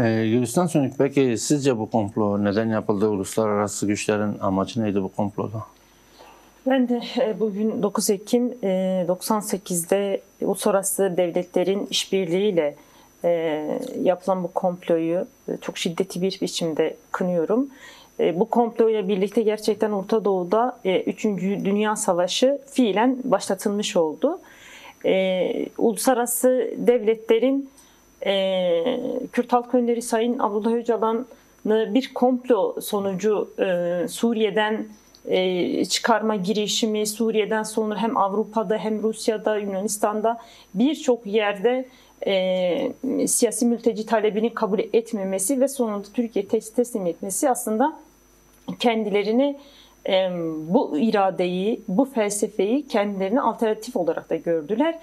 Gülistan Sönük, peki sizce bu komplo neden yapıldı? Uluslararası güçlerin amacı neydi bu komploda? Ben de bugün 9 Ekim 98'de uluslararası devletlerin işbirliğiyle yapılan bu komployu çok şiddetli bir biçimde kınıyorum. Bu komployla birlikte gerçekten Orta Doğu'da 3. Dünya Savaşı fiilen başlatılmış oldu. Uluslararası devletlerin Kürt Halk Önderi Sayın Abdullah Öcalan'ı bir komplo sonucu Suriye'den çıkarma girişimi, Suriye'den sonra hem Avrupa'da hem Rusya'da, Yunanistan'da birçok yerde siyasi mülteci talebini kabul etmemesi ve sonunda Türkiye teslim etmesi aslında kendilerini bu iradeyi, bu felsefeyi kendilerine alternatif olarak da gördüler.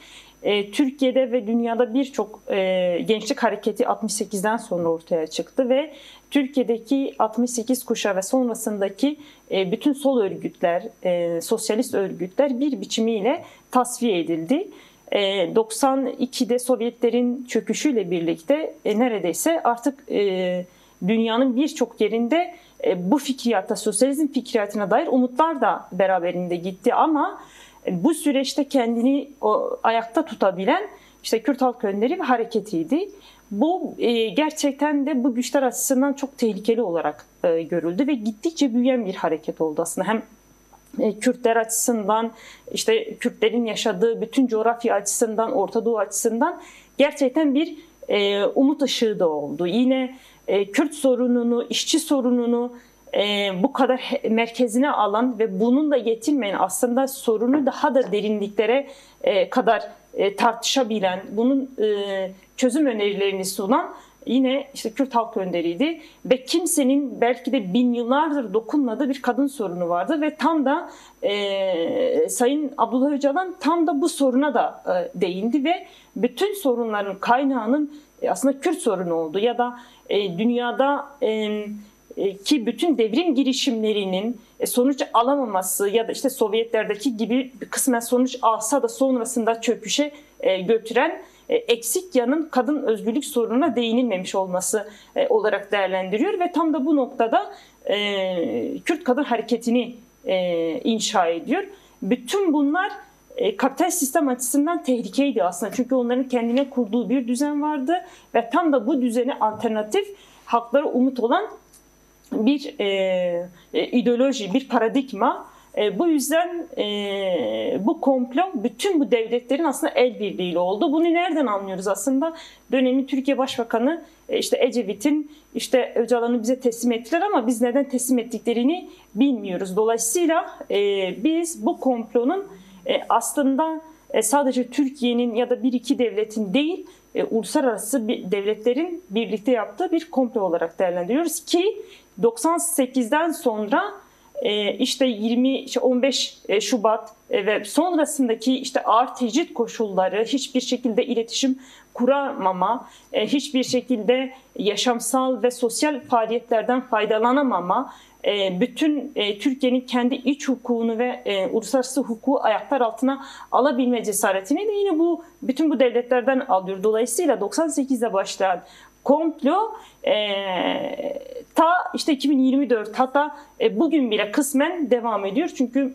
Türkiye'de ve dünyada birçok gençlik hareketi 68'den sonra ortaya çıktı ve Türkiye'deki 68 kuşağı ve sonrasındaki bütün sol örgütler, sosyalist örgütler bir biçimiyle tasfiye edildi. 92'de Sovyetlerin çöküşüyle birlikte neredeyse artık dünyanın birçok yerinde bu fikriyata, sosyalizm fikriyatına dair umutlar da beraberinde gitti ama bu süreçte kendini ayakta tutabilen işte Kürt Halk Önderi ve hareketiydi. Bu gerçekten de bu güçler açısından çok tehlikeli olarak görüldü ve gittikçe büyüyen bir hareket oldu aslında. Hem Kürtler açısından, işte Kürtlerin yaşadığı bütün coğrafya açısından, Orta Doğu açısından gerçekten bir umut ışığı da oldu. Yine Kürt sorununu, işçi sorununu bu kadar merkezine alan ve bununla yetinmeyen, aslında sorunu daha da derinliklere kadar tartışabilen, bunun çözüm önerilerini sunan yine işte Kürt Halk Önderi'ydi ve kimsenin belki de bin yıllardır dokunmadığı bir kadın sorunu vardı ve tam da Sayın Abdullah Öcalan tam da bu soruna da değindi ve bütün sorunların kaynağının aslında Kürt sorunu oldu ya da dünyada ki bütün devrim girişimlerinin sonuç alamaması ya da işte Sovyetlerdeki gibi kısmen sonuç alsa da sonrasında çöküşe götüren eksik yanın kadın özgürlük sorununa değinilmemiş olması olarak değerlendiriyor ve tam da bu noktada Kürt Kadın Hareketi'ni inşa ediyor. Bütün bunlar kapitalist sistem açısından tehlikeydi aslında çünkü onların kendine kurduğu bir düzen vardı ve tam da bu düzene alternatif, halklara umut olan bir ideoloji, bir paradigma. Bu yüzden bu komplo bütün bu devletlerin aslında el birliğiyle oldu. Bunu nereden anlıyoruz aslında? Dönemin Türkiye Başbakanı işte Ecevit'in işte Öcalan'ı bize teslim ettiler ama biz neden teslim ettiklerini bilmiyoruz. Dolayısıyla biz bu komplonun aslında sadece Türkiye'nin ya da bir iki devletin değil, uluslararası devletlerin birlikte yaptığı bir komplo olarak değerlendiriyoruz ki 98'den sonra işte 15 Şubat ve sonrasındaki işte ağır tecrit koşulları, hiçbir şekilde iletişim kuramama, hiçbir şekilde yaşamsal ve sosyal faaliyetlerden faydalanamama, bütün Türkiye'nin kendi iç hukukunu ve uluslararası hukuku ayaklar altına alabilme cesaretini de yine bütün bu devletlerden alıyor. Dolayısıyla 98'de başlayan komplo ta işte 2024 hatta bugün bile kısmen devam ediyor. Çünkü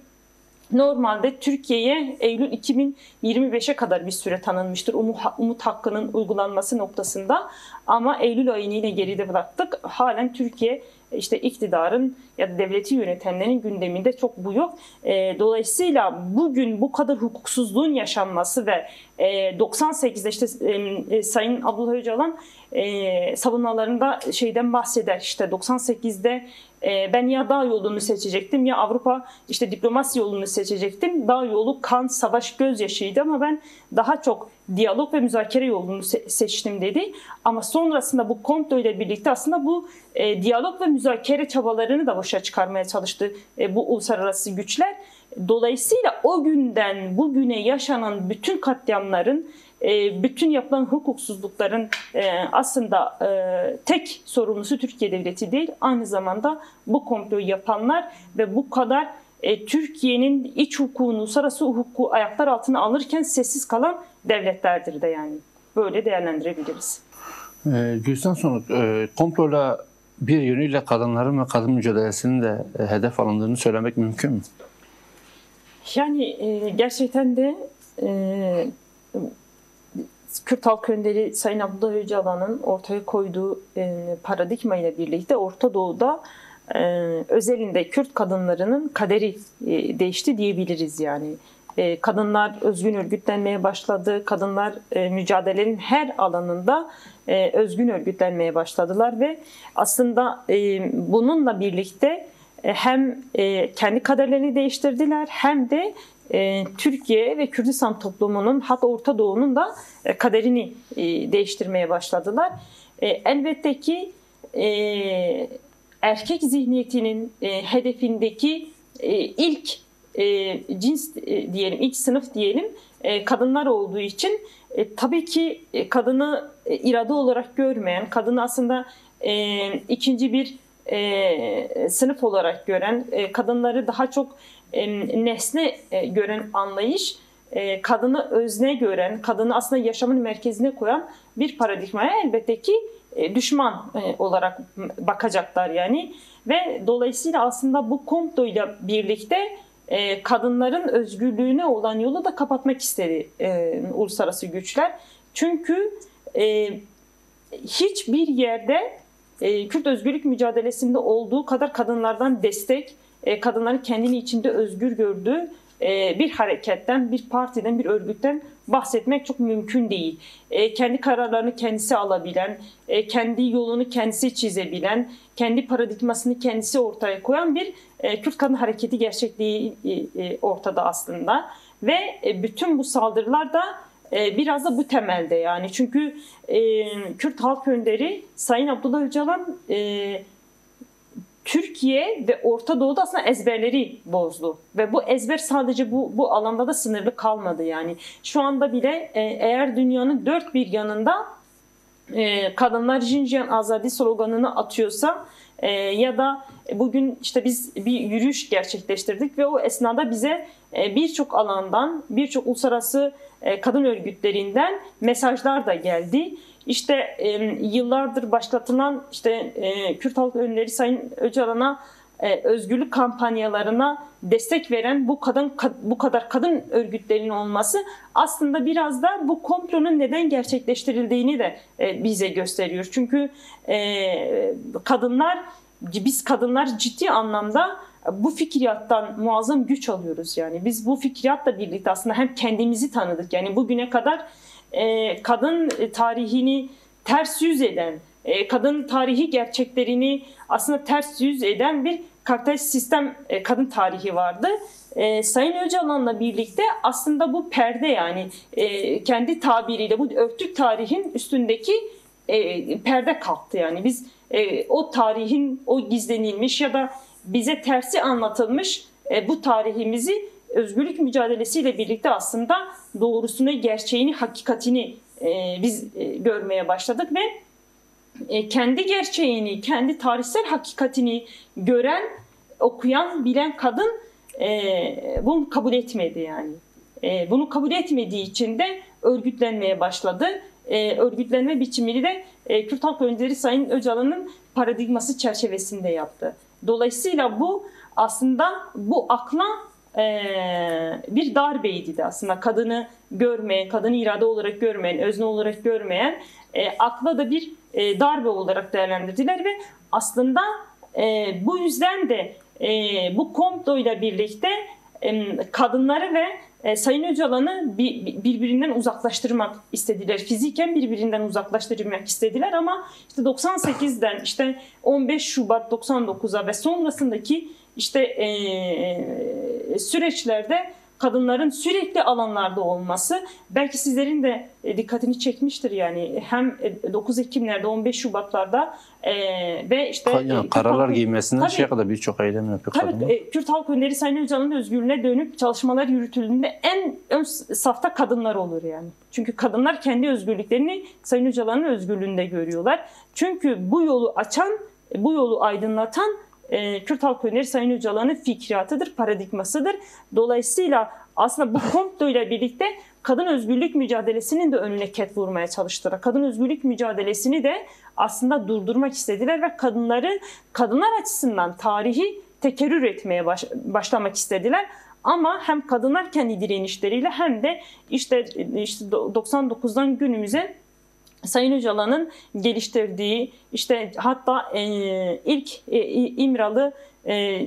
normalde Türkiye'ye Eylül 2025'e kadar bir süre tanınmıştır umut hakkının uygulanması noktasında. Ama Eylül ayını yine geride bıraktık. Halen Türkiye işte iktidarın ya da devleti yönetenlerin gündeminde çok bu yok. Dolayısıyla bugün bu kadar hukuksuzluğun yaşanması ve 98'de işte Sayın Abdullah Öcalan savunmalarında şeyden bahseder. İşte 98'de ben ya dağ yolunu seçecektim ya Avrupa işte diplomasi yolunu seçecektim. Dağ yolu kan, savaş, gözyaşıydı ama ben daha çok diyalog ve müzakere yolunu seçtim dedi. Ama sonrasında bu komplo ile birlikte aslında bu diyalog ve müzakere çabalarını da boşa çıkarmaya çalıştı bu uluslararası güçler. Dolayısıyla o günden bugüne yaşanan bütün katliamların, bütün yapılan hukuksuzlukların aslında tek sorumlusu Türkiye Devleti değil, aynı zamanda bu komployu yapanlar ve bu kadar Türkiye'nin iç hukukunu, uluslararası hukuku ayaklar altına alırken sessiz kalan devletlerdir de yani. Böyle değerlendirebiliriz. Gülsen Sonuk, komployla bir yönüyle kadınların ve kadın mücadelesinin de hedef alındığını söylemek mümkün mü? Yani gerçekten de Kürt Halk Önderi Sayın Abdullah Öcalan'ın ortaya koyduğu paradigma ile birlikte Orta Doğu'da özelinde Kürt kadınlarının kaderi değişti diyebiliriz yani. Kadınlar özgün örgütlenmeye başladı. Kadınlar mücadelenin her alanında özgün örgütlenmeye başladılar ve aslında bununla birlikte hem kendi kaderlerini değiştirdiler hem de Türkiye ve Kürdistan toplumunun, hatta Orta Doğu'nun da kaderini değiştirmeye başladılar. Elbette ki erkek zihniyetinin hedefindeki ilk cins diyelim, ilk sınıf diyelim kadınlar olduğu için tabii ki kadını irade olarak görmeyen, kadını aslında ikinci bir sınıf olarak gören, kadınları daha çok nesne gören anlayış, kadını özne gören, kadını aslında yaşamın merkezine koyan bir paradigmaya elbette ki düşman olarak bakacaklar yani. Ve dolayısıyla aslında bu komployla birlikte kadınların özgürlüğüne olan yolu da kapatmak istedi uluslararası güçler. Çünkü hiçbir yerde Kürt özgürlük mücadelesinde olduğu kadar kadınlardan destek, kadınların kendini içinde özgür gördüğü bir hareketten, bir partiden, bir örgütten bahsetmek çok mümkün değil. Kendi kararlarını kendisi alabilen, kendi yolunu kendisi çizebilen, kendi paradigmasını kendisi ortaya koyan bir Kürt kadın hareketi gerçekliği ortada aslında. Ve bütün bu saldırılar da biraz da bu temelde yani. Çünkü Kürt Halk Önderi Sayın Abdullah Öcalan Türkiye ve Orta Doğu'da aslında ezberleri bozdu. Ve bu ezber sadece bu alanda da sınırlı kalmadı yani. Şu anda bile eğer dünyanın dört bir yanında kadınlar Jinjiyan Azadi sloganını atıyorsa ya da bugün işte biz bir yürüyüş gerçekleştirdik ve o esnada bize birçok alandan, birçok uluslararası kadın örgütlerinden mesajlar da geldi. İşte yıllardır başlatılan işte Kürt Halk Önderi Sayın Öcalan'a özgürlük kampanyalarına destek veren bu kadar kadın örgütlerinin olması aslında biraz da bu komplonun neden gerçekleştirildiğini de bize gösteriyor. Çünkü biz kadınlar ciddi anlamda bu fikriyattan muazzam güç alıyoruz yani. Biz bu fikriyatla birlikte aslında hem kendimizi tanıdık yani bugüne kadar kadın tarihini ters yüz eden, kadın tarihi gerçeklerini aslında ters yüz eden bir kapitalist sistem kadın tarihi vardı. Sayın Öcalan'la birlikte aslında bu perde yani kendi tabiriyle bu örtük tarihin üstündeki perde kalktı yani. Biz o tarihin o gizlenilmiş ya da bize tersi anlatılmış bu tarihimizi özgürlük mücadelesiyle birlikte aslında doğrusunu, gerçeğini, hakikatini biz görmeye başladık ve kendi gerçeğini, kendi tarihsel hakikatini gören, okuyan, bilen kadın bunu kabul etmedi yani. Bunu kabul etmediği için de örgütlenmeye başladı. Örgütlenme biçimini de Kürt Halk Önderi Sayın Öcalan'ın paradigması çerçevesinde yaptı. Dolayısıyla bu aslında bu akla bir darbeydi de aslında kadını görmeyen, kadını irade olarak görmeyen, özne olarak görmeyen akla da bir darbe olarak değerlendirdiler ve aslında bu yüzden de bu komployla birlikte kadınları ve Sayın Öcalan'ı birbirinden uzaklaştırmak istediler. Fiziken birbirinden uzaklaştırmak istediler ama işte 98'den işte 15 Şubat 99'a ve sonrasındaki işte süreçlerde kadınların sürekli alanlarda olması belki sizlerin de dikkatini çekmiştir yani hem 9 Ekim'lerde 15 Şubat'larda ve işte kararlar giymesinden şeye kadar birçok eylem yapıyor kadınlar. Kürt Halk Önderi Sayın Öcalan'ın özgürlüğüne dönük çalışmalar yürütüldüğünde en ön safta kadınlar olur yani. Çünkü kadınlar kendi özgürlüklerini Sayın Öcalan'ın özgürlüğünde görüyorlar. Çünkü bu yolu açan, bu yolu aydınlatan Kürt Halk Önderi Sayın Öcalan'ın fikriyatıdır, paradigmasıdır. Dolayısıyla aslında bu komplo ile birlikte kadın özgürlük mücadelesinin de önüne ket vurmaya çalıştılar. Kadın özgürlük mücadelesini de aslında durdurmak istediler ve kadınlar açısından tarihi tekerrür etmeye başlamak istediler. Ama hem kadınlar kendi direnişleriyle hem de işte 99'dan günümüze Sayın Öcalan'ın geliştirdiği, işte hatta ilk İmralı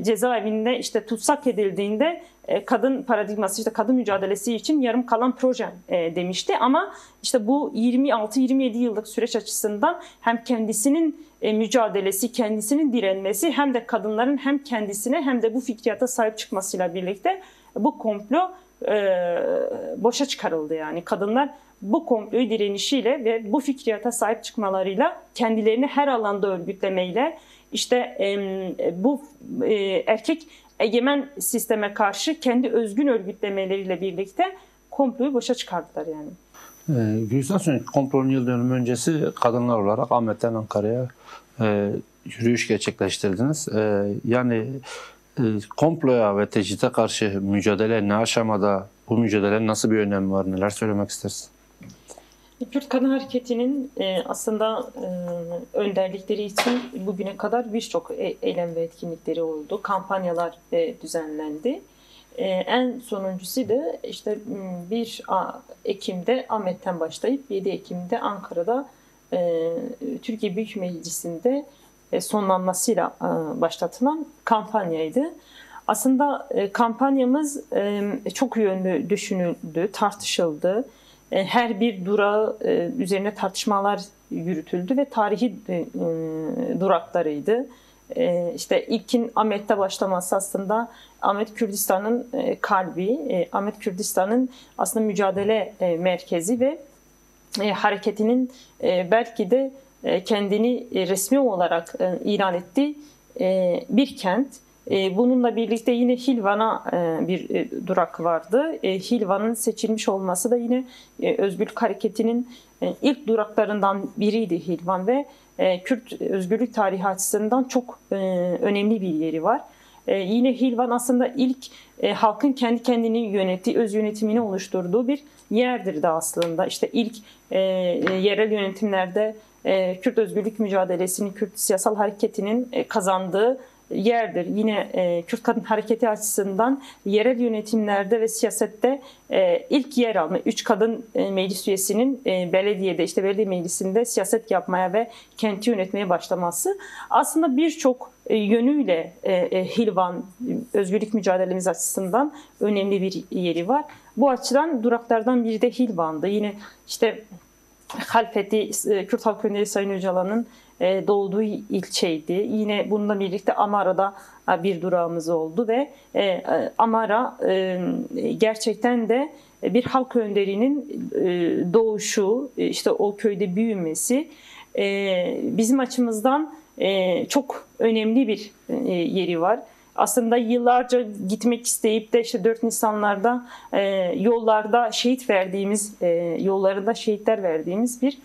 cezaevinde işte tutsak edildiğinde kadın paradigması, işte kadın mücadelesi için yarım kalan proje demişti. Ama işte bu 26-27 yıllık süreç açısından hem kendisinin mücadelesi, kendisinin direnmesi, hem de kadınların hem kendisine hem de bu fikriyata sahip çıkmasıyla birlikte bu komplo boşa çıkarıldı. Yani kadınlar bu komployu direnişiyle ve bu fikriyata sahip çıkmalarıyla, kendilerini her alanda örgütlemeyle, işte bu erkek egemen sisteme karşı kendi özgün örgütlemeleriyle birlikte komployu boşa çıkardılar yani. Gülistan, komplonun yıl dönümü öncesi kadınlar olarak Ahmet'ten Ankara'ya yürüyüş gerçekleştirdiniz. Yani komploya ve tecride karşı mücadele ne aşamada, bu mücadelenin nasıl bir önemi var, neler söylemek istersin? Kürt Kadın Hareketi'nin aslında önderlikleri için bugüne kadar birçok eylem ve etkinlikleri oldu. Kampanyalar düzenlendi. En sonuncusu da işte 1 Ekim'de Ahmet'ten başlayıp 7 Ekim'de Ankara'da Türkiye Büyük Meclisi'nde sonlanmasıyla başlatılan kampanyaydı. Aslında kampanyamız çok yönlü düşünüldü, tartışıldı. Her bir durağı üzerine tartışmalar yürütüldü ve tarihi duraklarıydı. İşte ilkin Ahmet'te başlaması aslında Ahmet Kürdistan'ın kalbi, Ahmet Kürdistan'ın aslında mücadele merkezi ve hareketinin belki de kendini resmi olarak ilan ettiği bir kent. Bununla birlikte yine Hilvan'a bir durak vardı. Hilvan'ın seçilmiş olması da yine Özgürlük Hareketi'nin ilk duraklarından biriydi Hilvan ve Kürt özgürlük tarihi açısından çok önemli bir yeri var. Yine Hilvan aslında ilk halkın kendi kendini yönettiği, öz yönetimini oluşturduğu bir yerdir de aslında. İşte ilk yerel yönetimlerde Kürt özgürlük mücadelesinin, Kürt siyasal hareketinin kazandığı yerdir. Yine Kürt Kadın Hareketi açısından yerel yönetimlerde ve siyasette ilk yer alma, 3 kadın meclis üyesinin belediyede, işte belediye meclisinde siyaset yapmaya ve kenti yönetmeye başlaması aslında birçok yönüyle Hilvan özgürlük mücadelemiz açısından önemli bir yeri var. Bu açıdan duraklardan biri de Hilvan'dı. Yine işte Halfeti, Kürt Halk Önderi Sayın Öcalan'ın doğduğu ilçeydi. Yine bununla birlikte Amara'da bir durağımız oldu ve Amara gerçekten de bir halk önderinin doğuşu, işte o köyde büyümesi bizim açımızdan çok önemli bir yeri var. Aslında yıllarca gitmek isteyip de işte 4 Nisanlarda yollarda şehit verdiğimiz, yollarında şehitler verdiğimiz bir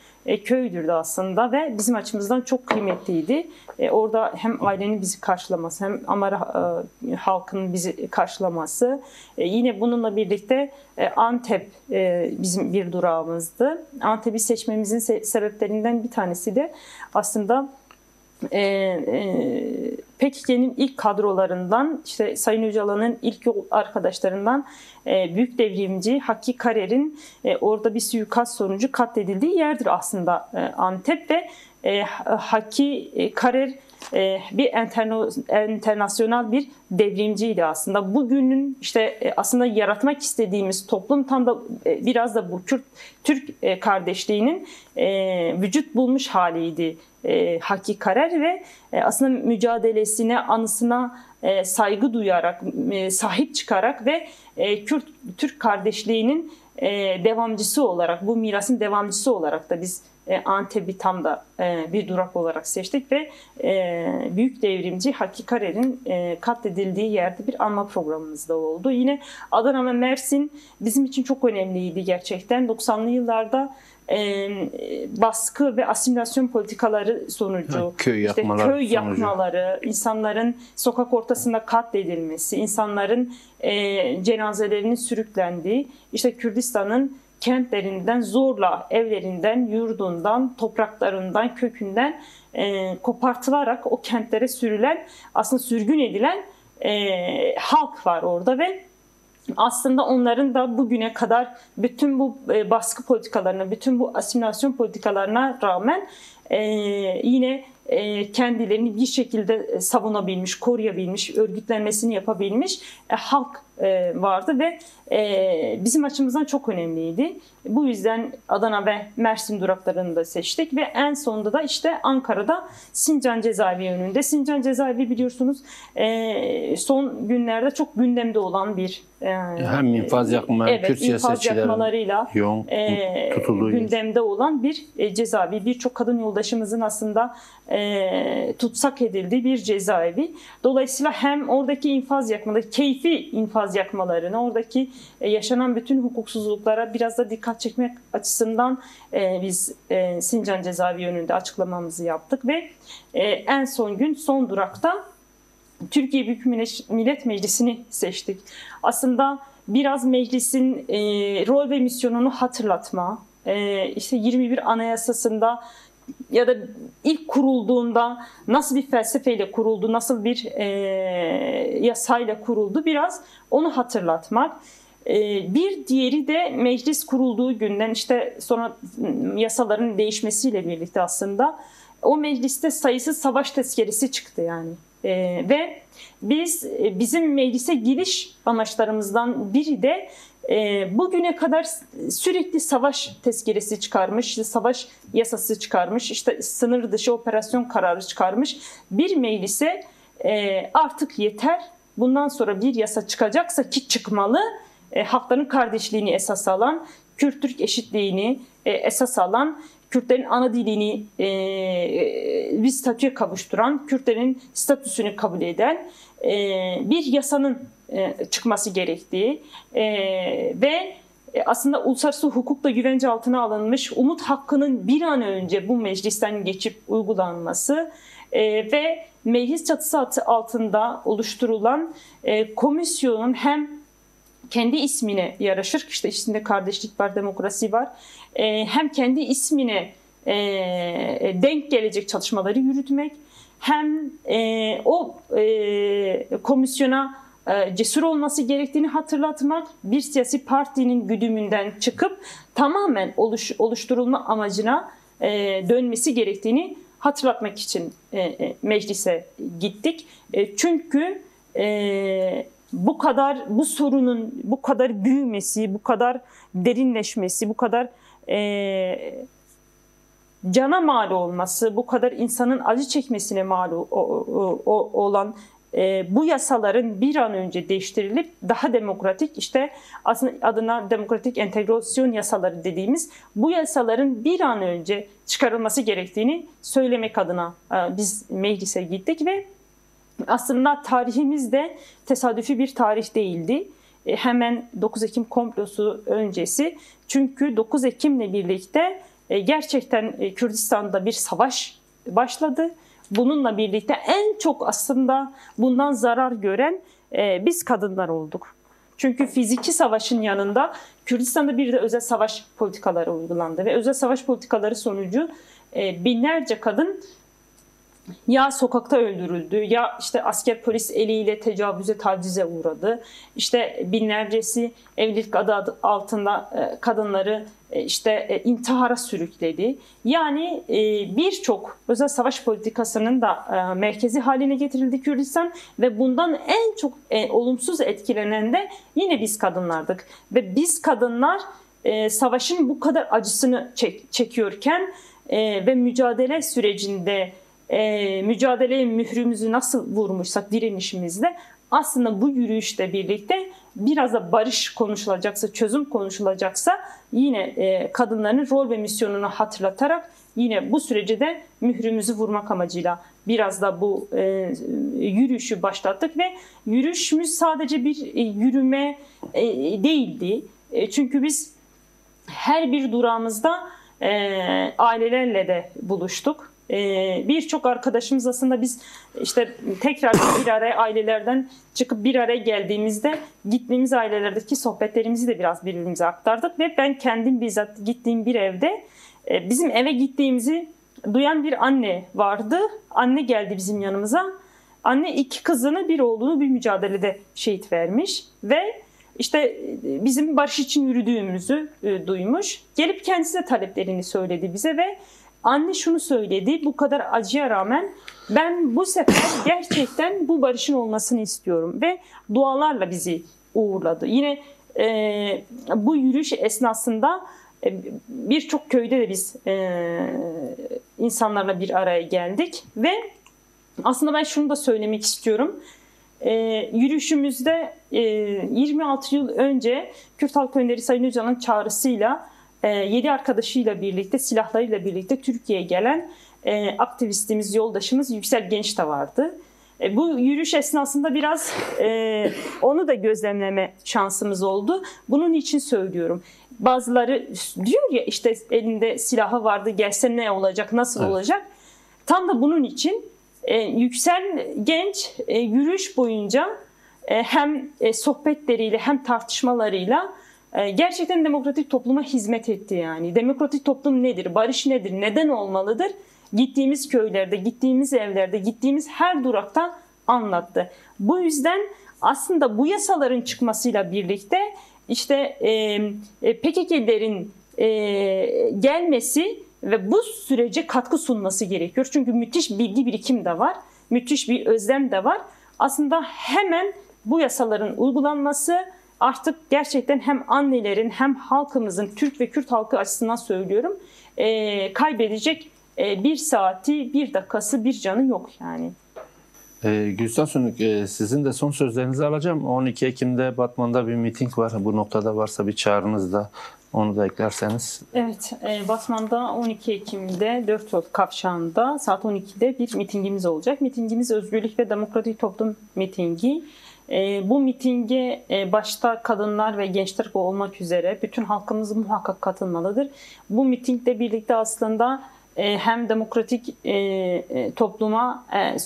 köydür de aslında ve bizim açımızdan çok kıymetliydi. Orada hem ailenin bizi karşılaması hem Amara halkının bizi karşılaması. Yine bununla birlikte Antep bizim bir durağımızdı. Antep'i seçmemizin sebeplerinden bir tanesi de aslında PKK'nın ilk kadrolarından, işte Sayın Öcalan'ın ilk yol arkadaşlarından büyük devrimci Hakkı Karer'in orada bir suikast sonucu katledildiği yerdir aslında Antep ve Hakkı Karer bir internasyonal bir devrimciydi aslında. Bugünün işte aslında yaratmak istediğimiz toplum tam da biraz da bu Türk kardeşliğinin vücut bulmuş haliydi Hakkı Karer ve aslında mücadelesine, anısına saygı duyarak, sahip çıkarak ve Türk kardeşliğinin devamcısı olarak, bu mirasın devamcısı olarak da biz Antep'i tam da bir durak olarak seçtik ve büyük devrimci Hakkı Karer'in katledildiği yerde bir anma programımız da oldu. Yine Adana ve Mersin bizim için çok önemliydi gerçekten. 90'lı yıllarda baskı ve asimilasyon politikaları sonucu, köy yakmaları, insanların sokak ortasında katledilmesi, insanların cenazelerinin sürüklendiği, işte Kürdistan'ın kentlerinden zorla evlerinden, yurdundan, topraklarından, kökünden kopartılarak o kentlere sürülen, aslında sürgün edilen halk var orada ve aslında onların da bugüne kadar bütün bu baskı politikalarına, bütün bu asimilasyon politikalarına rağmen yine kendilerini bir şekilde savunabilmiş, koruyabilmiş, örgütlenmesini yapabilmiş halk vardı ve bizim açımızdan çok önemliydi. Bu yüzden Adana ve Mersin duraklarını da seçtik ve en sonunda da işte Ankara'da Sincan Cezaevi önünde. Sincan Cezaevi biliyorsunuz son günlerde çok gündemde olan bir hem infaz yakma, Kürt yakmalarıyla gündemde yer. olan bir cezaevi. Birçok kadın yoldaşımızın aslında tutsak edildiği bir cezaevi. Dolayısıyla hem oradaki infaz yakmaları, keyfi infaz yakmalarını, oradaki yaşanan bütün hukuksuzluklara biraz da dikkat çekmek açısından biz Sincan Cezaevi yönünde açıklamamızı yaptık ve en son gün, son durakta Türkiye Büyük Millet Meclisi'ni seçtik. Aslında biraz meclisin rol ve misyonunu hatırlatma, işte 21 Anayasası'nda ya da ilk kurulduğunda nasıl bir felsefeyle kuruldu, nasıl bir yasayla kuruldu, biraz onu hatırlatmak. Bir diğeri de meclis kurulduğu günden işte sonra yasaların değişmesiyle birlikte aslında o mecliste sayısız savaş tezkeresi çıktı yani. Ve bizim meclise giriş amaçlarımızdan biri de bugüne kadar sürekli savaş tezkeresi çıkarmış, işte savaş yasası çıkarmış, işte sınır dışı operasyon kararı çıkarmış bir meclise artık yeter. Bundan sonra bir yasa çıkacaksa ki çıkmalı, hakların kardeşliğini esas alan, Kürt-Türk eşitliğini esas alan, Kürtlerin ana dilini bir statüye kavuşturan, Kürtlerin statüsünü kabul eden bir yasanın çıkması gerektiği ve aslında uluslararası hukukla güvence altına alınmış umut hakkının bir an önce bu meclisten geçip uygulanması ve meclis çatısı altında oluşturulan komisyonun hem kendi ismine yaraşır, işte içinde kardeşlik var, demokrasi var, hem kendi ismine denk gelecek çalışmaları yürütmek, hem o komisyona cesur olması gerektiğini hatırlatmak, bir siyasi partinin güdümünden çıkıp tamamen oluşturulma amacına dönmesi gerektiğini hatırlatmak için meclise gittik. Çünkü bu sorunun bu kadar büyümesi, bu kadar derinleşmesi, bu kadar cana mal olması, bu kadar insanın acı çekmesine mal olan bu yasaların bir an önce değiştirilip daha demokratik, işte aslında adına demokratik entegrasyon yasaları dediğimiz bu yasaların bir an önce çıkarılması gerektiğini söylemek adına biz meclise gittik ve aslında tarihimiz de tesadüfi bir tarih değildi. Hemen 9 Ekim komplosu öncesi. Çünkü 9 Ekim'le birlikte gerçekten Kürdistan'da bir savaş başladı. Bununla birlikte en çok aslında bundan zarar gören biz kadınlar olduk. Çünkü fiziki savaşın yanında Kürdistan'da bir de özel savaş politikaları uygulandı ve özel savaş politikaları sonucu binlerce kadın ya sokakta öldürüldü, ya işte asker polis eliyle tecavüze, tacize uğradı. İşte binlercesi evlilik adı altında kadınları işte intihara sürükledi. Yani birçok özel savaş politikasının da merkezi haline getirildi Kürdistan ve bundan en çok olumsuz etkilenen de yine biz kadınlardık. Ve biz kadınlar savaşın bu kadar acısını çekiyorken ve mücadele sürecinde mücadeleye mührümüzü nasıl vurmuşsak direnişimizde aslında bu yürüyüşle birlikte biraz da barış konuşulacaksa, çözüm konuşulacaksa yine kadınların rol ve misyonunu hatırlatarak yine bu sürece de mührümüzü vurmak amacıyla biraz da bu yürüyüşü başlattık ve yürüyüşümüz sadece bir yürüme değildi. Çünkü biz her bir durağımızda ailelerle de buluştuk. Birçok arkadaşımız aslında biz işte tekrar bir araya ailelerden çıkıp bir araya geldiğimizde gittiğimiz ailelerdeki sohbetlerimizi de biraz birbirimize aktardık ve ben kendim bizzat gittiğim bir evde bizim eve gittiğimizi duyan bir anne vardı. Anne geldi bizim yanımıza. Anne 2 kızını, bir oğlunu bir mücadelede şehit vermiş ve işte bizim barış için yürüdüğümüzü duymuş. Gelip kendisi de taleplerini söyledi bize ve anne şunu söyledi: bu kadar acıya rağmen ben bu sefer gerçekten bu barışın olmasını istiyorum ve dualarla bizi uğurladı. Yine bu yürüyüş esnasında birçok köyde de biz insanlarla bir araya geldik ve aslında ben şunu da söylemek istiyorum. Yürüyüşümüzde 26 yıl önce Kürt Halk Önderi Sayın Öcalan'ın çağrısıyla 7 arkadaşıyla birlikte, silahlarıyla birlikte Türkiye'ye gelen aktivistimiz, yoldaşımız Yüksel Genç de vardı. Bu yürüyüş esnasında biraz onu da gözlemleme şansımız oldu. Bunun için söylüyorum. Bazıları diyor ya işte elinde silahı vardı, gelse ne olacak, nasıl olacak? Tam da bunun için Yüksel Genç yürüyüş boyunca hem sohbetleriyle hem tartışmalarıyla gerçekten demokratik topluma hizmet etti yani. Demokratik toplum nedir? Barış nedir? Neden olmalıdır? Gittiğimiz köylerde, gittiğimiz evlerde, gittiğimiz her durakta anlattı. Bu yüzden aslında bu yasaların çıkmasıyla birlikte işte PKK'lerin gelmesi ve bu sürece katkı sunması gerekiyor. Çünkü müthiş bilgi birikim de var, müthiş bir özlem de var. Aslında hemen bu yasaların uygulanması artık gerçekten hem annelerin hem halkımızın, Türk ve Kürt halkı açısından söylüyorum, kaybedecek bir saati, bir dakikası, bir canı yok yani. Gülsün Sönük, sizin de son sözlerinizi alacağım. 12 Ekim'de Batman'da bir miting var. Bu noktada varsa bir çağrınız da onu da eklerseniz. Evet, Batman'da 12 Ekim'de 4 yol kavşağında saat 12'de bir mitingimiz olacak. Mitingimiz Özgürlük ve Demokratik Toplum mitingi. Bu mitinge başta kadınlar ve gençler olmak üzere bütün halkımız muhakkak katılmalıdır. Bu mitingle birlikte aslında hem demokratik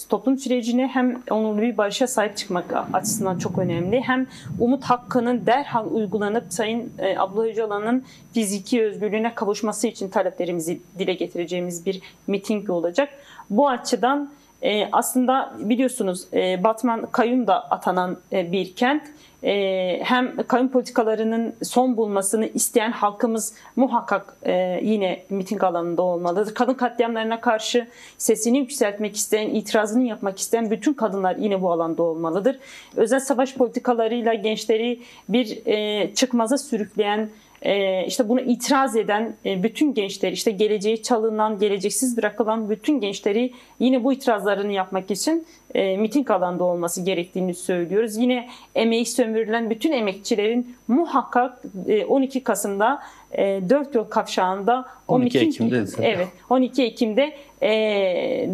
toplum sürecine hem onurlu bir barışa sahip çıkmak açısından çok önemli. Hem umut hakkının derhal uygulanıp Sayın Abdullah Öcalan'ın fiziki özgürlüğüne kavuşması için taleplerimizi dile getireceğimiz bir miting olacak. Bu açıdan aslında biliyorsunuz Batman kayyum da atanan bir kent. Hem kayyum politikalarının son bulmasını isteyen halkımız muhakkak yine miting alanında olmalıdır. Kadın katliamlarına karşı sesini yükseltmek isteyen, itirazını yapmak isteyen bütün kadınlar yine bu alanda olmalıdır. Özel savaş politikalarıyla gençleri bir çıkmaza sürükleyen, işte buna itiraz eden bütün gençler, işte geleceği çalınan, geleceksiz bırakılan bütün gençleri yine bu itirazlarını yapmak için miting alanda olması gerektiğini söylüyoruz. Yine emeği sömürülen bütün emekçilerin muhakkak 12 Kasım'da 4 yol kavşağında 12 Ekim'de. Evet, 12 Ekim'de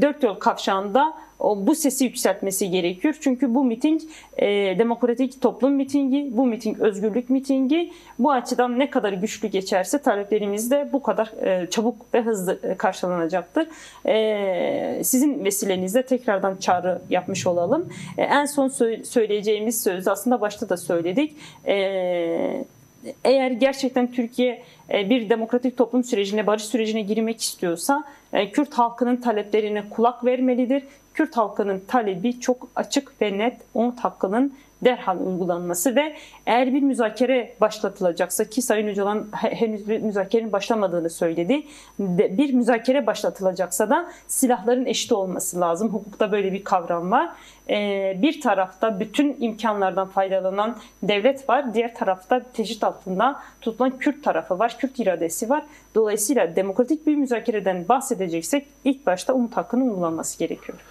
4 yol kavşağında bu sesi yükseltmesi gerekiyor. Çünkü bu miting demokratik toplum mitingi, bu miting özgürlük mitingi. Bu açıdan ne kadar güçlü geçerse taleplerimiz de bu kadar çabuk ve hızlı karşılanacaktır. Sizin vesilenizle tekrardan çağrı yapmış olalım. En son söyleyeceğimiz söz aslında başta da söyledik. Eğer gerçekten Türkiye bir demokratik toplum sürecine, barış sürecine girmek istiyorsa Kürt halkının taleplerine kulak vermelidir. Kürt halkının talebi çok açık ve net, umut hakkının derhal uygulanması ve eğer bir müzakere başlatılacaksa, ki Sayın Öcalan henüz bir müzakerenin başlamadığını söyledi, bir müzakere başlatılacaksa da silahların eşit olması lazım. Hukukta böyle bir kavram var. Bir tarafta bütün imkanlardan faydalanan devlet var, diğer tarafta teşhit altında tutulan Kürt tarafı var, Kürt iradesi var. Dolayısıyla demokratik bir müzakereden bahsedeceksek ilk başta umut hakkının uygulanması gerekiyor.